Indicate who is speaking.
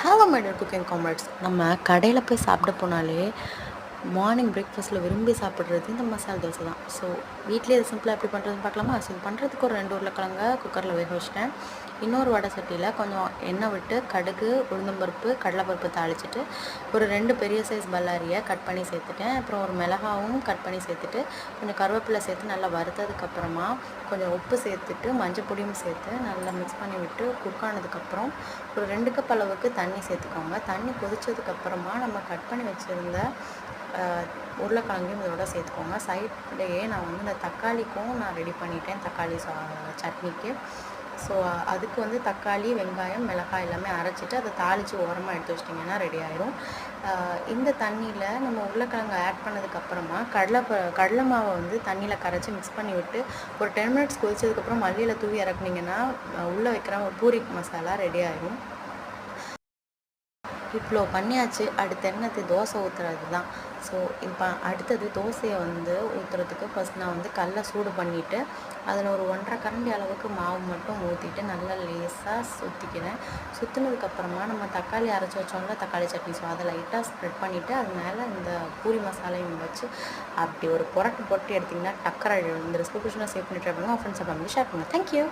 Speaker 1: Hello my dear cooking comrades. நம்ம கடையில் போய் சாப்பிட போனாலே மார்னிங் பிரேக்ஃபாஸ்ட்டில் விரும்பி சாப்பிட்றது இந்த மசாலா தோசை தான். ஸோ வீட்டிலே இது சிம்பிளாக எப்படி பண்ணுறதுன்னு பார்க்கலாமா? ஸோ இது பண்ணுறதுக்கு ஒரு 2 உருளைக்கிழங்க குக்கரில் வேக வச்சிட்டேன். இன்னொரு வடை சட்டியில் கொஞ்சம் எண்ணெய் விட்டு கடுகு, உளுந்தம்பருப்பு, கடலைப்பருப்பு தாளிச்சிட்டு ஒரு 2 பெரிய சைஸ் பல்லாரியை கட் பண்ணி சேர்த்துட்டேன். அப்புறம் ஒரு மிளகாவும் கட் பண்ணி சேர்த்துட்டு கொஞ்சம் கருவேப்பிலை சேர்த்து நல்லா வறுத்ததுக்கப்புறமா கொஞ்சம் உப்பு சேர்த்துட்டு மஞ்சள் பொடியும் சேர்த்து நல்லா மிக்ஸ் பண்ணி விட்டு குக் ஆனதுக்கப்புறம் ஒரு 2 கப் அளவுக்கு தண்ணி சேர்த்துக்கோங்க. தண்ணி கொதிச்சதுக்கப்புறமா நம்ம கட் பண்ணி வச்சுருந்த உருளைக்கிழங்கையும் இதோட சேர்த்துக்கோங்க. சைட்லேயே நான் வந்து இந்த தக்காளிக்கும் நான் ரெடி பண்ணிட்டேன், தக்காளி சட்னிக்கு. ஸோ அதுக்கு வந்து தக்காளி, வெங்காயம், மிளகாய் எல்லாமே அரைச்சிட்டு அதை தாளித்து ஓரமாக எடுத்து வச்சிட்டிங்கன்னா ரெடி ஆயிடும். இந்த தண்ணியில் நம்ம உருளைக்கிழங்கு ஆட் பண்ணதுக்கப்புறமா கடலை மாவை வந்து தண்ணியில் கரைச்சி மிக்ஸ் பண்ணி விட்டு ஒரு 10 மினிட்ஸ் கொதிச்சதுக்கப்புறம் மல்லியில் தூவி இறக்குனீங்கன்னா உள்ளே வைக்கிற ஒரு பூரி மசாலா ரெடி ஆயிடும். இவ்வளோ பண்ணியாச்சு. அடுத்து என்னது? தோசை ஊற்றுறது தான். ஸோ இப்போ அடுத்தது தோசையை வந்து ஊற்றுறதுக்கு ஃபஸ்ட் நான் வந்து கல்லை சூடு பண்ணிவிட்டு அதில் ஒரு 1½ கரண்டி அளவுக்கு மாவு மட்டும் ஊற்றிட்டு நல்லா லேசாக சுற்றிக்கிறேன். சுற்றினதுக்கப்புறமா நம்ம தக்காளி அரைச்சி வச்சோம்ல, தக்காளி சட்னி, ஸோ அதை லைட்டாக ஸ்ப்ரெட் பண்ணிவிட்டு அது மேலே இந்த பூரி மசாலையும் வச்சு அப்படி ஒரு புரட்டு போட்டு எடுத்திங்கன்னா டக்கரை. இந்த ரெசிபி பிடிச்சினா சேவ் பண்ணிட்டு இருப்பாங்க. ஃப்ரெண்ட்ஸ் ஃபேமிலி ஷேர் பண்ணுங்கள். தேங்க்யூ.